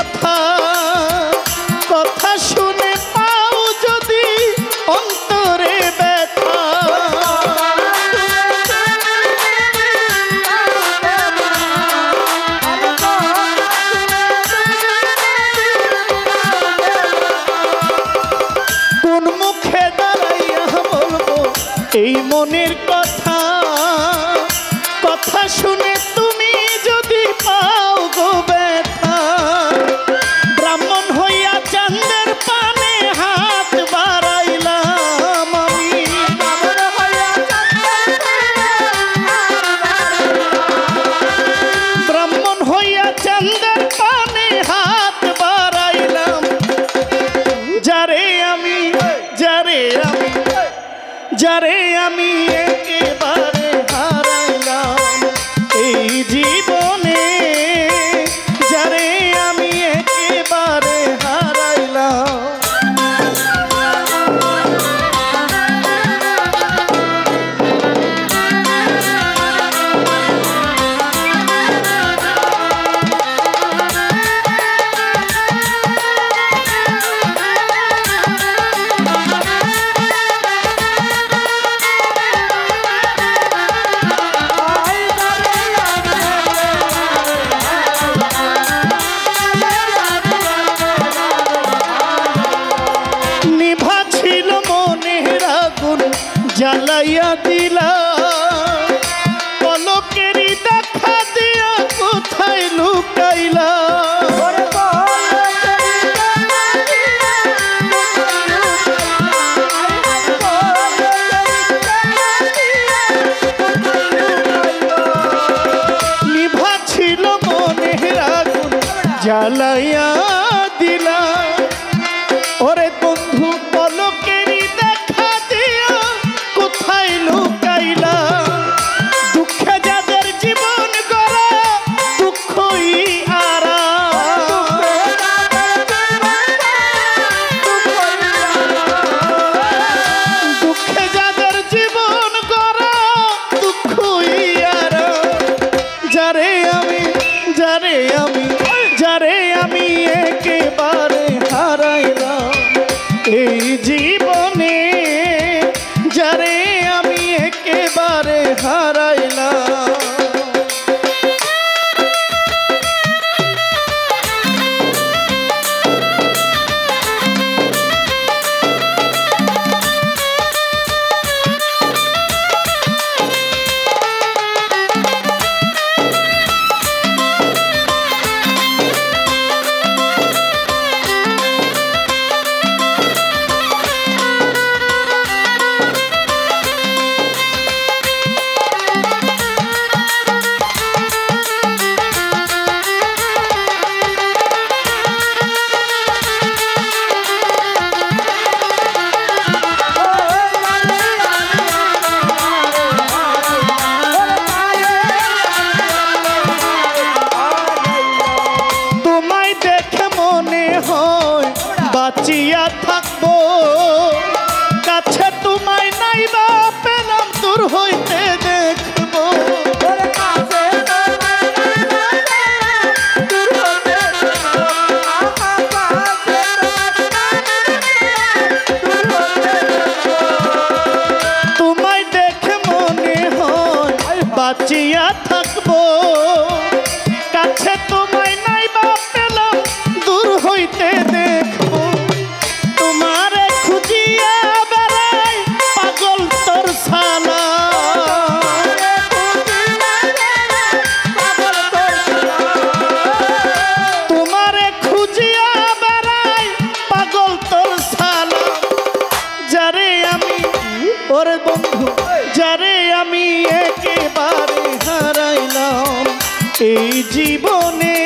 কথা কথা শুনে পাও যদি অন্তরে ব্যথা কোন মুখে দাঁড়াইয়া বলবো এই মনের কথা কথা শুনে তুমি যদি পাও গো ব্যথা ব্রাহ্মণ হইয়া চাঁদের পানে হাত বাড়াইলাম আমি ব্রাহ্মণ হইয়া চাঁদের পানে হাত বাড়াইলাম যারে আমি একেবারে হারাইলাম এই জীবনে যারে আমি একেবারে হারাইলাম জ্বালাইয়া দিলা পলকেরই দেখা দিয়া কোথায় লুকাইলা নিভা ছিল মনের আগুন জ্বালাইয়া দিলা ওরে বন্ধু পলকেরই দেখা দিয়া কোথায় লুকাইলা দুঃখে যাদের জীবন গড়া দুঃখই আরা দুঃখে যাদের জীবন গড়া দুঃখই আরা যারে আমি একেবারে হারাইলাম এই জীবনে যারে আমি একেবারে হারাইলাম বাঁচিয়া থাকবো কাছে তোমায় নাইবা পেলাম দূর হইতে দেখবো তোমায় দেখে মনে হয় বাঁচিয়া থাকবো কাছে তোমায় নাইবা পেলাম দূর হইতে দেখবো তোমারে খুঁজিয়া বেড়াই পাগল তোর সালা তোমারে খুঁজিয়া বেড়াই পাগল তোর সালা যারে আমি ওরে বন্ধু যারে আমি একেবারে হারাইলাম এই জীবনে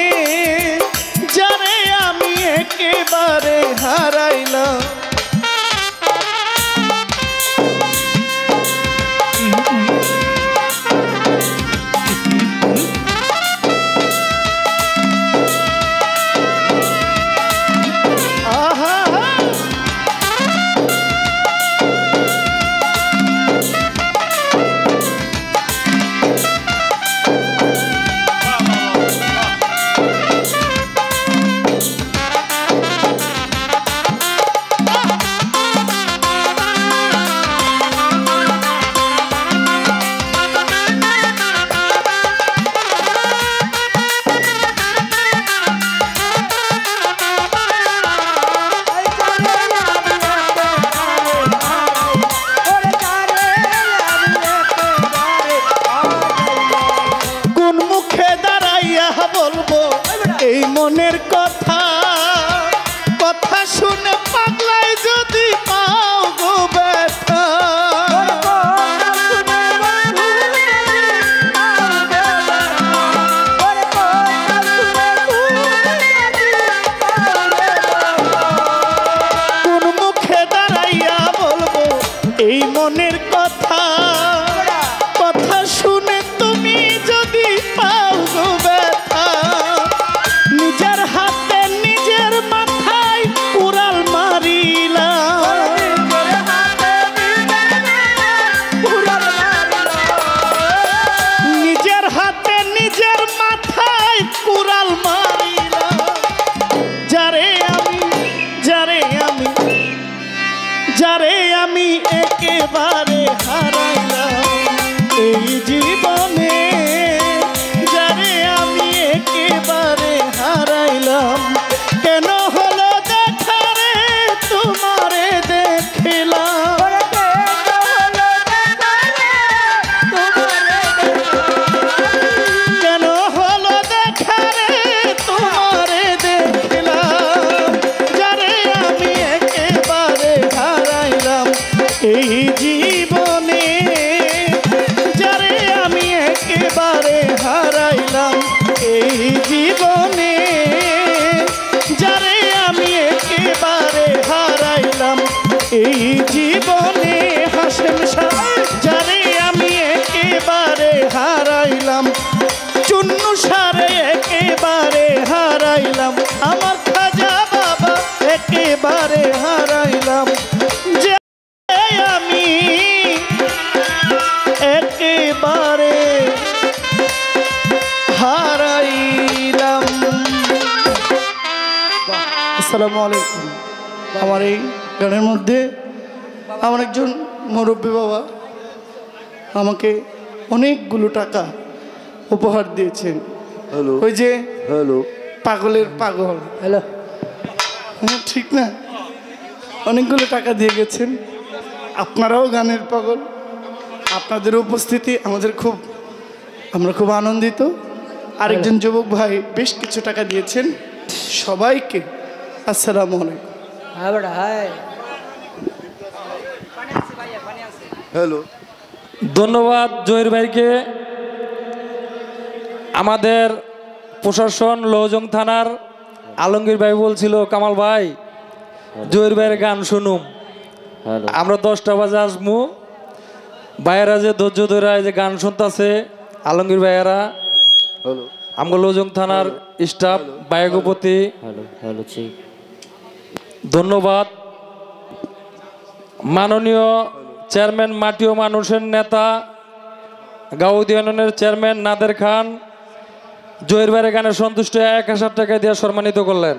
যারে আমি একেবারে হারাইলাম কথা কথা শুনে পাগলাই যদি পাও গো ব্যথা কোন মুখে দাঁড়াইয়া বলবো এই মনের কথা কথা শুনে তুমি যদি পাও গো ব্যথা নিজের হাতে নিজের মাথায় উড়াল মারিলাম নিজের হাতে নিজের মাথায় উড়াল মারিলাম যারে আমি একেবারে হারাইলাম এই জীবনে যারে আমি একেবারে হারাইলাম কেন হলো দেখা রে তোমারে দেখিলাম কেন হলো দেখা রে তোমারে দেখিলাম যারে আমি একেবারে হারাইলাম এই জীবনে যারে আমি একেবারে হারাইলাম এই জীবনে যারে আমি একেবারে হারাইলাম এই জীবনে হাসেম শাহ যারে আমি একেবারে হারাইলাম চুন্নু সারে একেবারে হারাইলাম আমার খাজা বাবা একেবারে হারাইলাম আমি একেবারে হারাইলাম। আসসালামু আলাইকুম। আমার এই গানের মধ্যে আমার একজন মুরব্বী বাবা আমাকে অনেকগুলো টাকা উপহার দিয়েছেন। ওই যে পাগলের পাগল ঠিক না, অনেকগুলো টাকা দিয়ে গেছেন। আপনারাও গানের পাগল, আপনাদের উপস্থিতি আমরা খুব আনন্দিত। আরেকজন যুবক ভাই বেশ কিছু টাকা দিয়েছেন। সবাইকে আসসালামু আলাইকুম। হ্যালো, ধন্যবাদ জহির ভাইকে। আমাদের প্রশাসন লৌজং থানার আলমগীর ভাই বলছিল কামাল ভাই জহির ভাইয়ের গান শুনুম, আমরা 10টা বাজে আসবো। ভাইয়েরা যে ধৈর্য ধরে যে গান শুনতেছে আলমগীর ভাইয়েরা, আমগো লৌজং থানার স্টাফ বায়গপতি ধন্যবাদ। মাননীয় চেয়ারম্যান মাটি ও মানুষের নেতা গাউদি ইউনিয়নের চেয়ারম্যান নাদের খান জহির ভাইয়ের গানে সন্তুষ্ট 1000 টাকা দিয়ে সম্মানিত করলেন।